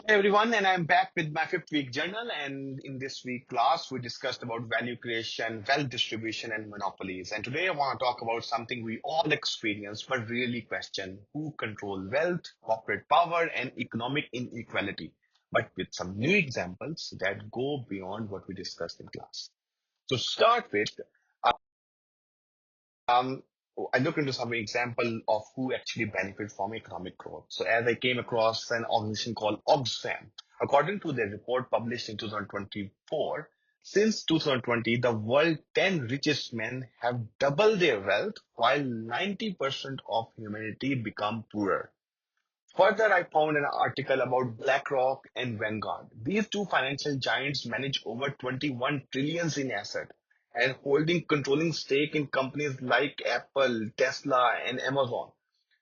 Hi everyone, and I'm back with my fifth week journal. And in this week class, we discussed about value creation, wealth distribution, and monopolies. And today I want to talk about something we all experience but really question: who control wealth, corporate power, and economic inequality. But with some new examples that go beyond what we discussed in class. To start with, um, I looked into some example of who actually benefit from economic growth. So as I came across an organization called Oxfam, according to their report published in 2024, since 2020, the world 10 richest men have doubled their wealth while 90% of humanity become poorer. Further, I found an article about BlackRock and Vanguard. These two financial giants manage over 21 trillions in asset and holding controlling stake in companies like Apple, Tesla, and Amazon.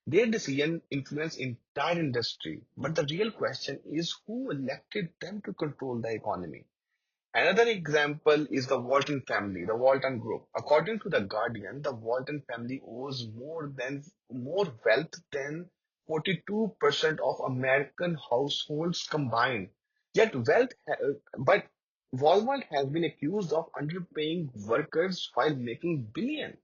Their decision influence entire industry. But the real question is who elected them to control the economy? Another example is the Walton family, the Walton Group. According to the Guardian, the Walton family owes more wealth than 42% of American households combined. Yet but Walmart has been accused of underpaying workers while making billions.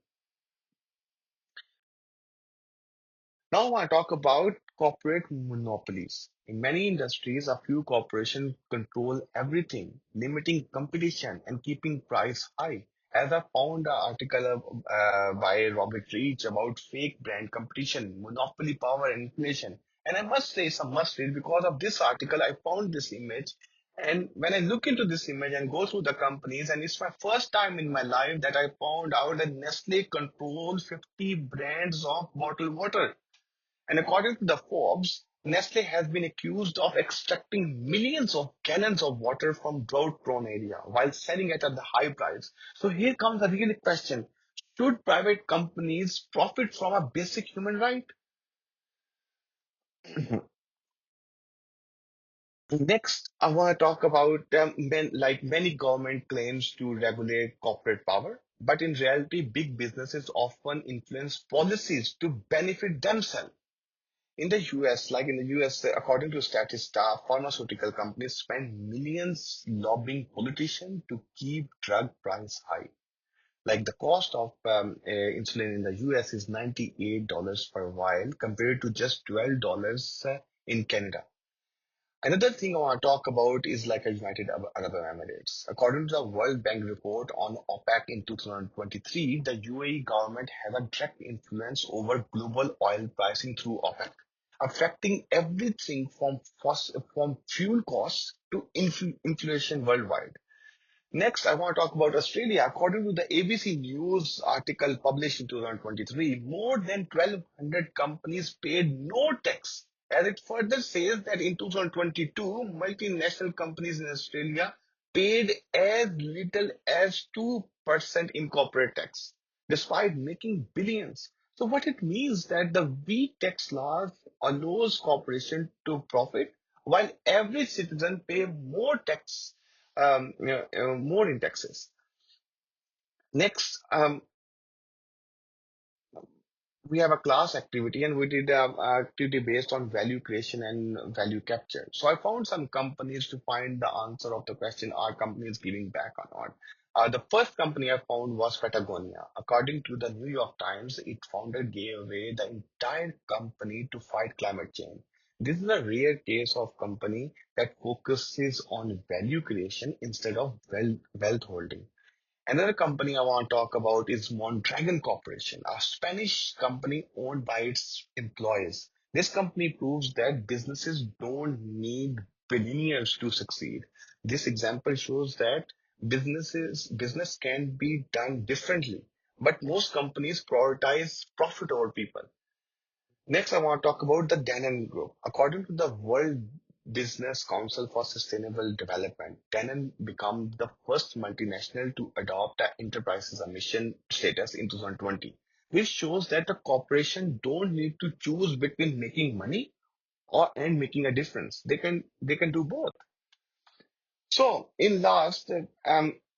Now I want to talk about corporate monopolies. In many industries, a few corporations control everything, limiting competition and keeping price high. As I found an article by Robert Reach about fake brand competition, monopoly power, and inflation. And I must say, it's a must read because of this article. I found this image. And when I look into this image and go through the companies, and it's my first time in my life that I found out that Nestle controls 50 brands of bottled water. And according to the Forbes, Nestle has been accused of extracting millions of gallons of water from drought-prone area while selling it at the high price. So here comes the real question. Should private companies profit from a basic human right? Next, I want to talk about like many government claims to regulate corporate power, but in reality, big businesses often influence policies to benefit themselves. In the US, like in the US, according to Statista, pharmaceutical companies spend millions lobbying politicians to keep drug price high. Like the cost of insulin in the US is $98 per vial compared to just $12 in Canada. Another thing I want to talk about is like a United Arab Emirates. According to the World Bank report on OPEC in 2023, the UAE government has a direct influence over global oil pricing through OPEC, affecting everything from fuel costs to inflation worldwide. Next, I want to talk about Australia. According to the ABC News article published in 2023, more than 1,200 companies paid no tax. As it further says that in 2022, multinational companies in Australia paid as little as 2% in corporate tax, despite making billions. So what it means that the weak tax laws allows corporation to profit while every citizen pay more tax more in Texas. Next, we have a class activity and we did an activity based on value creation and value capture. So I found some companies to find the answer of the question, are companies giving back or not? The first company I found was Patagonia. According to the New York Times, its founder gave away the entire company to fight climate change. This is a rare case of company that focuses on value creation instead of wealth holding. Another company I want to talk about is Mondragon Corporation, a Spanish company owned by its employees. This company proves that businesses don't need billionaires to succeed. This example shows that business can be done differently, but most companies prioritize profit over people. Next, I want to talk about the Danone Group. According to the World Business Council for Sustainable Development, Danone became the first multinational to adopt the enterprise's emission status in 2020. This shows that the corporation don't need to choose between making money or and making a difference. They can do both. So, in last,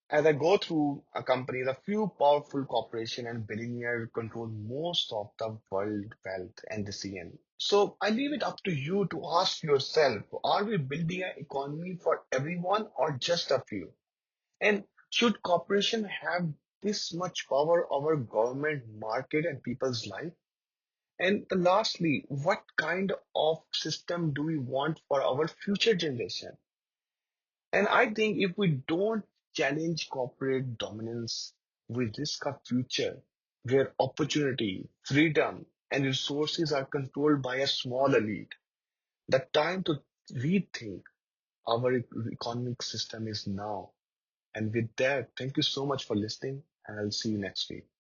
As I go through a company, a few powerful corporation and billionaires control most of the world wealth and decision. So I leave it up to you to ask yourself, are we building an economy for everyone or just a few? And should corporation have this much power over government, market, and people's life? And lastly, what kind of system do we want for our future generation? And I think if we don't challenge corporate dominance, we risk a future where opportunity, freedom, and resources are controlled by a small elite. The time to rethink our economic system is now. And with that, thank you so much for listening, and I'll see you next week.